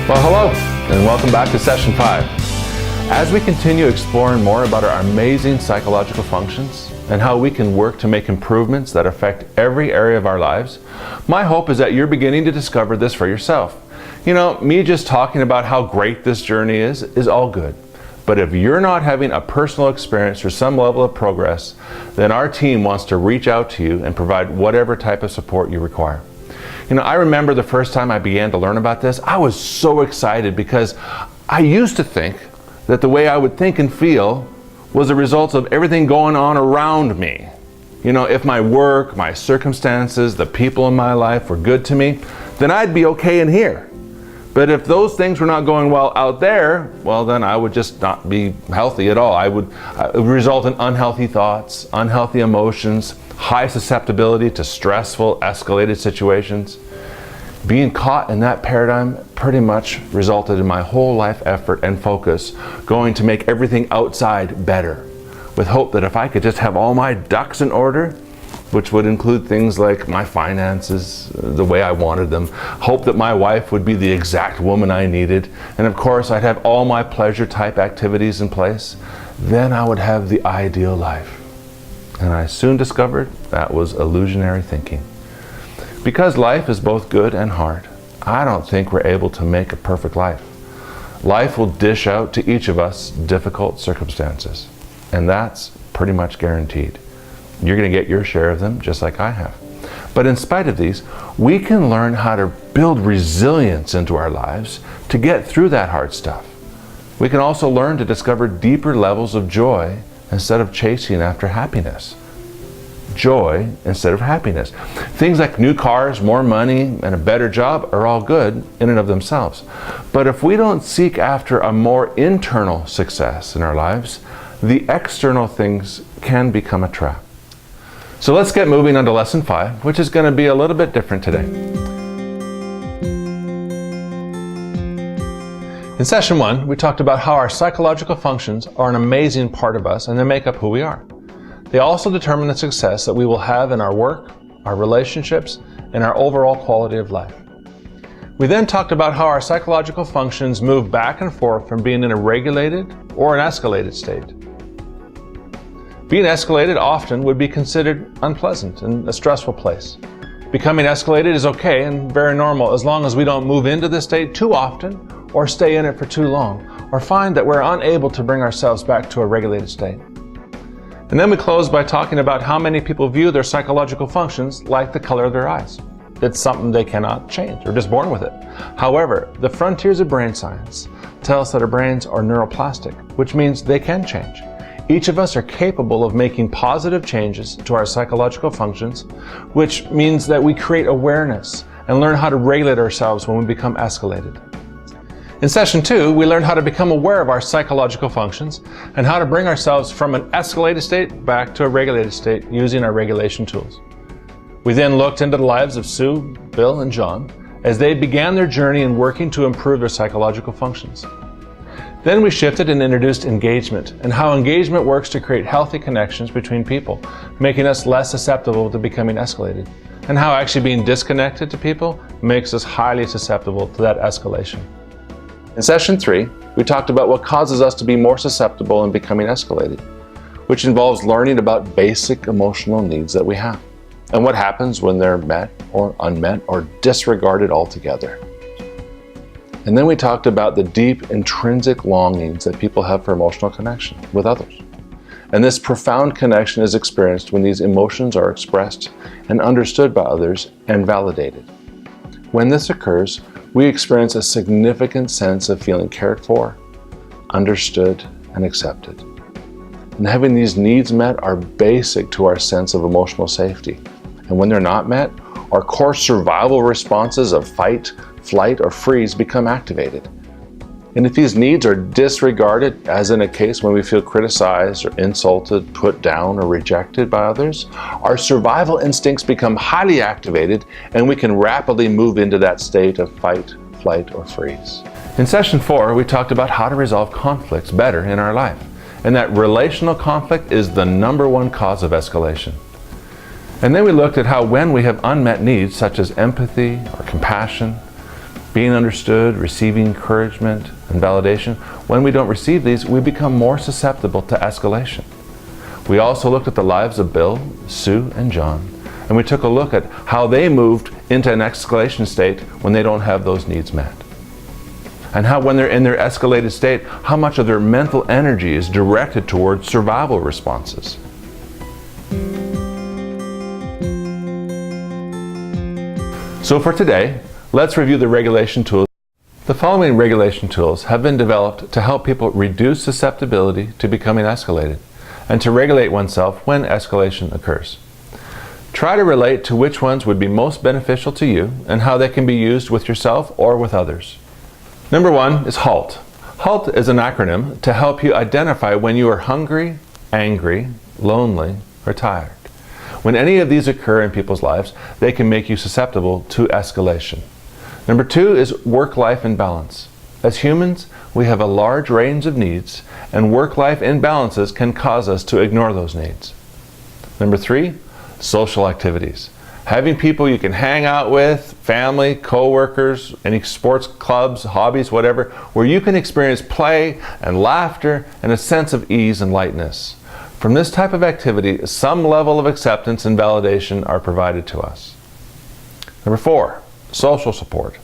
Well, hello, and welcome back to Session 5. As we continue exploring more about our amazing psychological functions and how we can work to make improvements that affect every area of our lives, my hope is that you're beginning to discover this for yourself. You know, me just talking about how great this journey is all good. But if you're not having a personal experience or some level of progress, then our team wants to reach out to you and provide whatever type of support you require. You know, I remember the first time I began to learn about this, I was so excited because I used to think that the way I would think and feel was a result of everything going on around me. You know, if my work, my circumstances, the people in my life were good to me, then I'd be okay in here. But if those things were not going well out there, well, then I would just not be healthy at all. It would result in unhealthy thoughts, unhealthy emotions, high susceptibility to stressful, escalated situations. Being caught in that paradigm pretty much resulted in my whole life effort and focus going to make everything outside better, with hope that if I could just have all my ducks in order, which would include things like my finances, the way I wanted them, hope that my wife would be the exact woman I needed, and of course I'd have all my pleasure type activities in place, then I would have the ideal life. And I soon discovered that was illusionary thinking. Because life is both good and hard, I don't think we're able to make a perfect life. Life will dish out to each of us difficult circumstances, and that's pretty much guaranteed. You're going to get your share of them just like I have. But in spite of these, we can learn how to build resilience into our lives to get through that hard stuff. We can also learn to discover deeper levels of joy instead of chasing after happiness. Joy instead of happiness. Things like new cars, more money, and a better job are all good in and of themselves. But if we don't seek after a more internal success in our lives, the external things can become a trap. So let's get moving on to Lesson 5, which is going to be a little bit different today. In Session 1, we talked about how our psychological functions are an amazing part of us and they make up who we are. They also determine the success that we will have in our work, our relationships, and our overall quality of life. We then talked about how our psychological functions move back and forth from being in a regulated or an escalated state. Being escalated often would be considered unpleasant and a stressful place. Becoming escalated is okay and very normal as long as we don't move into this state too often or stay in it for too long, or find that we're unable to bring ourselves back to a regulated state. And then we close by talking about how many people view their psychological functions like the color of their eyes. It's something they cannot change, they're just born with it. However, the frontiers of brain science tell us that our brains are neuroplastic, which means they can change. Each of us are capable of making positive changes to our psychological functions, which means that we create awareness and learn how to regulate ourselves when we become escalated. In Session 2, we learned how to become aware of our psychological functions and how to bring ourselves from an escalated state back to a regulated state using our regulation tools. We then looked into the lives of Sue, Bill, and John as they began their journey in working to improve their psychological functions. Then we shifted and introduced engagement and how engagement works to create healthy connections between people, making us less susceptible to becoming escalated, and how actually being disconnected to people makes us highly susceptible to that escalation. In Session 3, we talked about what causes us to be more susceptible in becoming escalated, which involves learning about basic emotional needs that we have, and what happens when they're met or unmet or disregarded altogether. And then we talked about the deep intrinsic longings that people have for emotional connection with others. And this profound connection is experienced when these emotions are expressed and understood by others and validated. When this occurs, we experience a significant sense of feeling cared for, understood, and accepted. And having these needs met are basic to our sense of emotional safety. And when they're not met, our core survival responses of fight, flight, or freeze become activated. And if these needs are disregarded, as in a case when we feel criticized or insulted, put down, or rejected by others, our survival instincts become highly activated and we can rapidly move into that state of fight, flight, or freeze. In Session 4, we talked about how to resolve conflicts better in our life, and that relational conflict is the #1 cause of escalation. And then we looked at how when we have unmet needs such as empathy or compassion, being understood, receiving encouragement and validation. When we don't receive these, we become more susceptible to escalation. We also looked at the lives of Bill, Sue, and John, and we took a look at how they moved into an escalation state when they don't have those needs met. And how when they're in their escalated state, how much of their mental energy is directed towards survival responses. So for today, let's review the regulation tools. The following regulation tools have been developed to help people reduce susceptibility to becoming escalated and to regulate oneself when escalation occurs. Try to relate to which ones would be most beneficial to you and how they can be used with yourself or with others. Number 1 is HALT. HALT is an acronym to help you identify when you are hungry, angry, lonely, or tired. When any of these occur in people's lives, they can make you susceptible to escalation. Number 2 is work-life imbalance. As humans, we have a large range of needs, and work-life imbalances can cause us to ignore those needs. Number 3, social activities. Having people you can hang out with, family, co-workers, any sports clubs, hobbies, whatever, where you can experience play and laughter and a sense of ease and lightness. From this type of activity, some level of acceptance and validation are provided to us. Number 4, social support,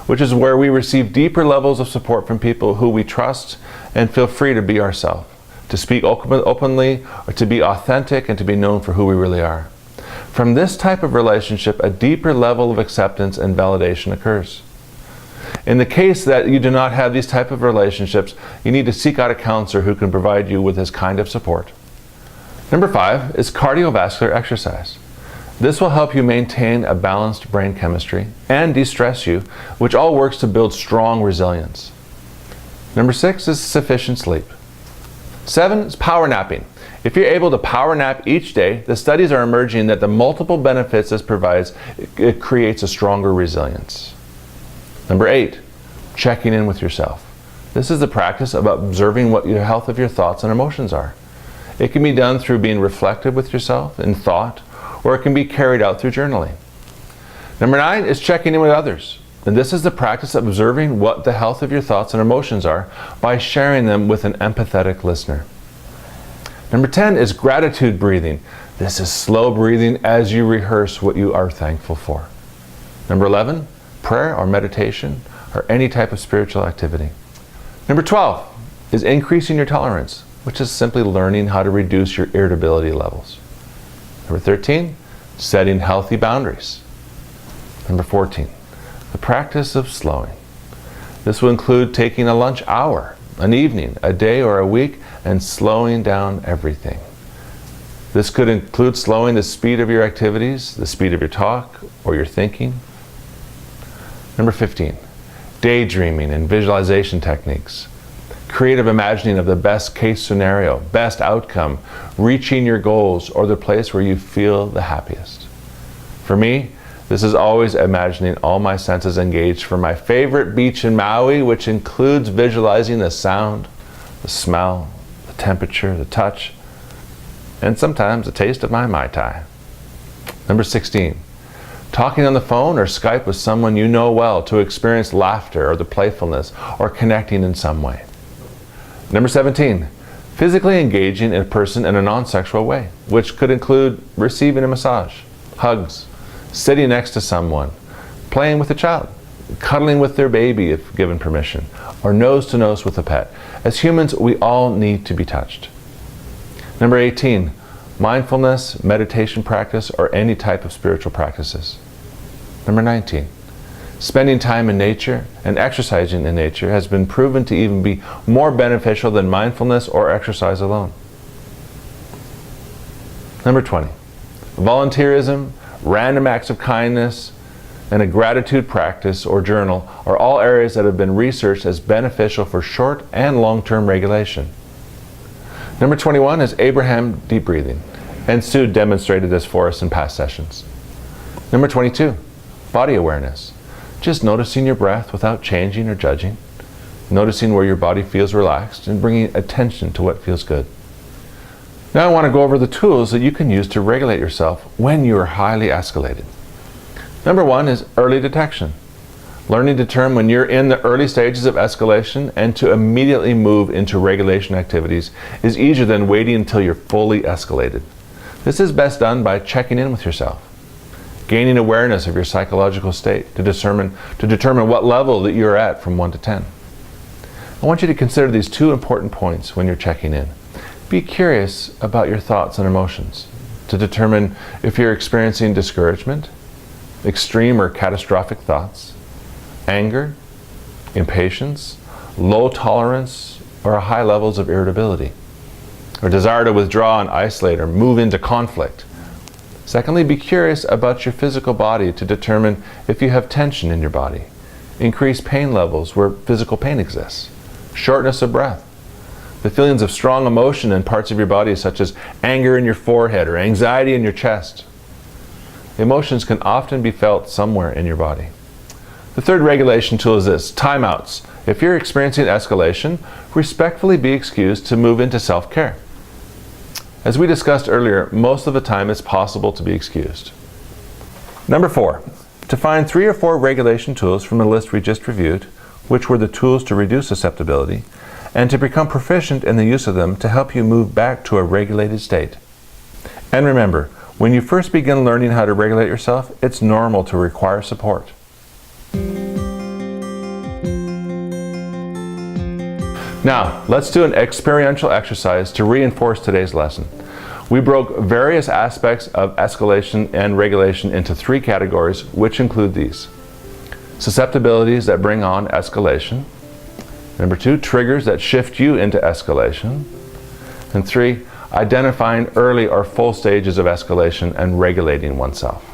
which is where we receive deeper levels of support from people who we trust and feel free to be ourselves, to speak openly, or to be authentic and to be known for who we really are. From this type of relationship, a deeper level of acceptance and validation occurs. In the case that you do not have these type of relationships, you need to seek out a counselor who can provide you with this kind of support. Number 5 is cardiovascular exercise. This will help you maintain a balanced brain chemistry and de-stress you, which all works to build strong resilience. Number 6 is sufficient sleep. 7 is power napping. If you're able to power nap each day, the studies are emerging that the multiple benefits this provides, it creates a stronger resilience. Number 8, checking in with yourself. This is the practice of observing what the health of your thoughts and emotions are. It can be done through being reflective with yourself in thought, or it can be carried out through journaling. Number 9 is checking in with others. And this is the practice of observing what the health of your thoughts and emotions are by sharing them with an empathetic listener. Number 10 is gratitude breathing. This is slow breathing as you rehearse what you are thankful for. Number 11, prayer or meditation or any type of spiritual activity. Number 12 is increasing your tolerance, which is simply learning how to reduce your irritability levels. Number 13, setting healthy boundaries. Number 14, the practice of slowing. This will include taking a lunch hour, an evening, a day, or a week, and slowing down everything. This could include slowing the speed of your activities, the speed of your talk, or your thinking. Number 15, daydreaming and visualization techniques. Creative imagining of the best case scenario, best outcome, reaching your goals, or the place where you feel the happiest. For me, this is always imagining all my senses engaged for my favorite beach in Maui, which includes visualizing the sound, the smell, the temperature, the touch, and sometimes the taste of my Mai Tai. Number 16, talking on the phone or Skype with someone you know well to experience laughter or the playfulness or connecting in some way. Number 17, physically engaging a person in a non-sexual way, which could include receiving a massage, hugs, sitting next to someone, playing with a child, cuddling with their baby if given permission, or nose to nose with a pet. As humans, we all need to be touched. Number 18, mindfulness, meditation practice, or any type of spiritual practices. Number 19, spending time in nature and exercising in nature has been proven to even be more beneficial than mindfulness or exercise alone. Number 20, volunteerism, random acts of kindness, and a gratitude practice or journal are all areas that have been researched as beneficial for short and long-term regulation. Number 21 is Abraham deep breathing, and Sue demonstrated this for us in past sessions. Number 22, body awareness. Just noticing your breath without changing or judging, noticing where your body feels relaxed and bringing attention to what feels good. Now I want to go over the tools that you can use to regulate yourself when you are highly escalated. Number 1 is early detection. Learning to determine when you're in the early stages of escalation and to immediately move into regulation activities is easier than waiting until you're fully escalated. This is best done by checking in with yourself, gaining awareness of your psychological state to determine what level that you're at from 1 to 10. I want you to consider these two important points when you're checking in. Be curious about your thoughts and emotions to determine if you're experiencing discouragement, extreme or catastrophic thoughts, anger, impatience, low tolerance, or high levels of irritability, or desire to withdraw and isolate or move into conflict. Secondly, be curious about your physical body to determine if you have tension in your body, increased pain levels where physical pain exists, shortness of breath, the feelings of strong emotion in parts of your body such as anger in your forehead or anxiety in your chest. Emotions can often be felt somewhere in your body. The third regulation tool is this: timeouts. If you're experiencing escalation, respectfully be excused to move into self-care. As we discussed earlier, most of the time it's possible to be excused. Number 4, to find 3 or 4 regulation tools from the list we just reviewed, which were the tools to reduce susceptibility, and to become proficient in the use of them to help you move back to a regulated state. And remember, when you first begin learning how to regulate yourself, it's normal to require support. Now, let's do an experiential exercise to reinforce today's lesson. We broke various aspects of escalation and regulation into 3 categories, which include these: susceptibilities that bring on escalation. Number 2, triggers that shift you into escalation. And 3, identifying early or full stages of escalation and regulating oneself.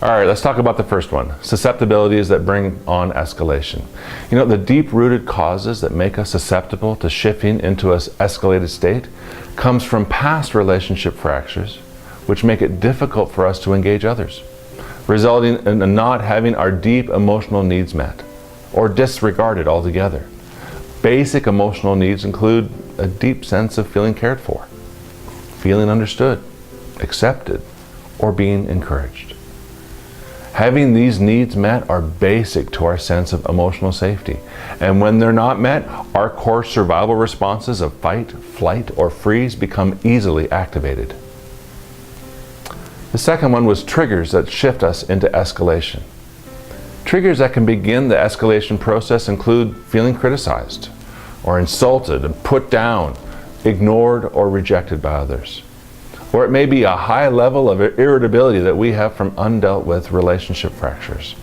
All right, let's talk about the first one, susceptibilities that bring on escalation. You know, the deep-rooted causes that make us susceptible to shifting into an escalated state comes from past relationship fractures, which make it difficult for us to engage others, resulting in not having our deep emotional needs met or disregarded altogether. Basic emotional needs include a deep sense of feeling cared for, feeling understood, accepted, or being encouraged. Having these needs met are basic to our sense of emotional safety. And when they're not met, our core survival responses of fight, flight, or freeze become easily activated. The second one was triggers that shift us into escalation. Triggers that can begin the escalation process include feeling criticized, or insulted and put down, ignored or rejected by others. Or it may be a high level of irritability that we have from undealt with relationship fractures.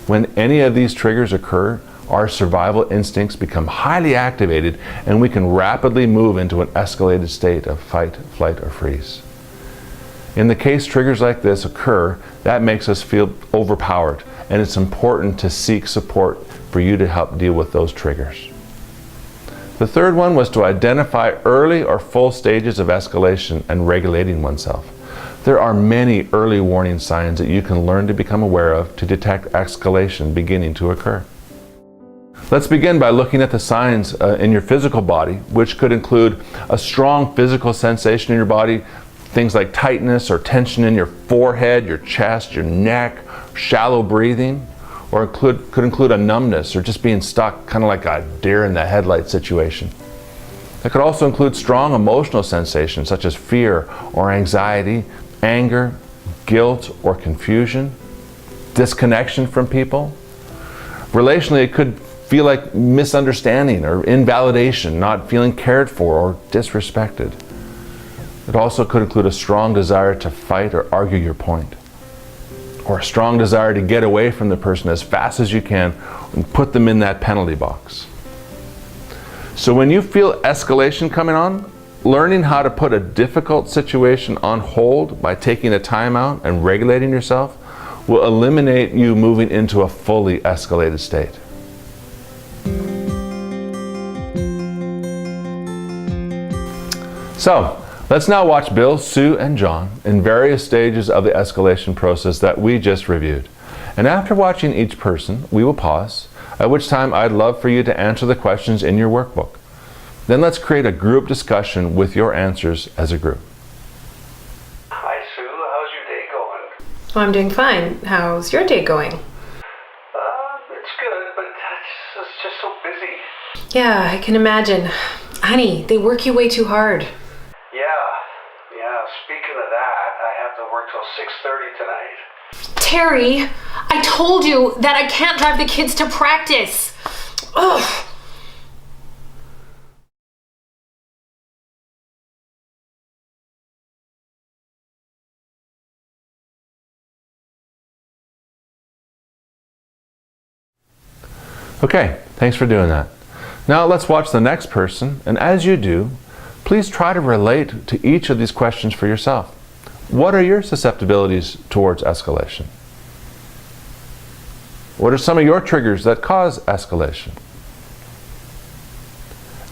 When any of these triggers occur, our survival instincts become highly activated and we can rapidly move into an escalated state of fight, flight, or freeze. In the case triggers like this occur, that makes us feel overpowered, and it's important to seek support for you to help deal with those triggers. The third one was to identify early or full stages of escalation and regulating oneself. There are many early warning signs that you can learn to become aware of to detect escalation beginning to occur. Let's begin by looking at the signs in your physical body, which could include a strong physical sensation in your body, things like tightness or tension in your forehead, your chest, your neck, shallow breathing, or could include a numbness or just being stuck, kind of like a deer in the headlight situation. It could also include strong emotional sensations such as fear or anxiety, anger, guilt or confusion, disconnection from people. Relationally, it could feel like misunderstanding or invalidation, not feeling cared for or disrespected. It also could include a strong desire to fight or argue your point, or a strong desire to get away from the person as fast as you can and put them in that penalty box. So when you feel escalation coming on, learning how to put a difficult situation on hold by taking a time out and regulating yourself will eliminate you moving into a fully escalated state. So, let's now watch Bill, Sue, and John in various stages of the escalation process that we just reviewed. And after watching each person, we will pause, at which time I'd love for you to answer the questions in your workbook. Then let's create a group discussion with your answers as a group. Hi Sue, how's your day going? Oh, I'm doing fine. How's your day going? Yeah, I can imagine. Honey, they work you way too hard. Yeah. Speaking of that, I have to work till 6:30 tonight. Terry, I told you that I can't drive the kids to practice. Ugh. Okay, thanks for doing that. Now let's watch the next person, and as you do, please try to relate to each of these questions for yourself. What are your susceptibilities towards escalation? What are some of your triggers that cause escalation?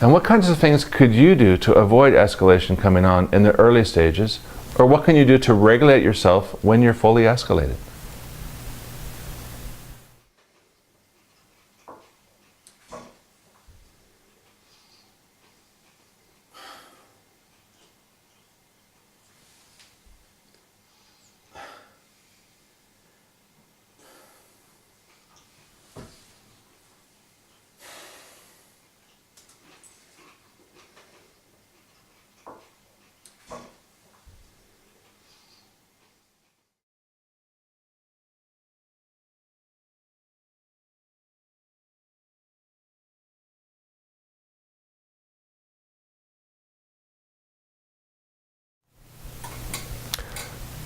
And what kinds of things could you do to avoid escalation coming on in the early stages? Or what can you do to regulate yourself when you're fully escalated?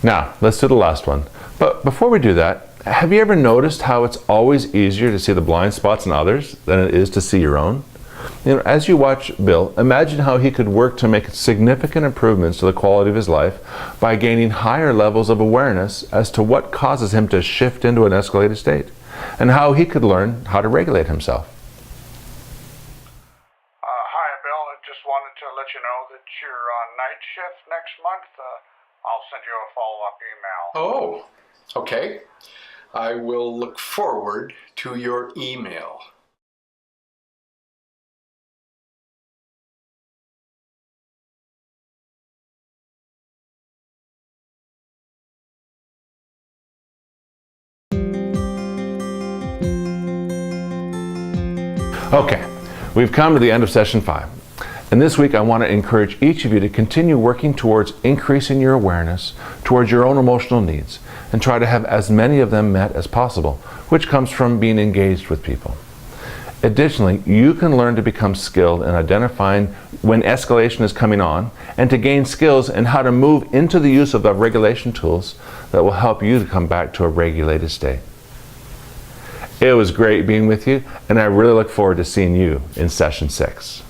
Now, let's do the last one. But before we do that, have you ever noticed how it's always easier to see the blind spots in others than it is to see your own? As you watch Bill, imagine how he could work to make significant improvements to the quality of his life by gaining higher levels of awareness as to what causes him to shift into an escalated state, and how he could learn how to regulate himself. Hi, Bill. I just wanted to let you know that you're on night shift next month. I'll send you a follow-up email. Oh, okay. I will look forward to your email. Okay, we've come to the end of session 5. And this week I want to encourage each of you to continue working towards increasing your awareness towards your own emotional needs and try to have as many of them met as possible, which comes from being engaged with people. Additionally, you can learn to become skilled in identifying when escalation is coming on and to gain skills in how to move into the use of the regulation tools that will help you to come back to a regulated state. It was great being with you, and I really look forward to seeing you in session 6.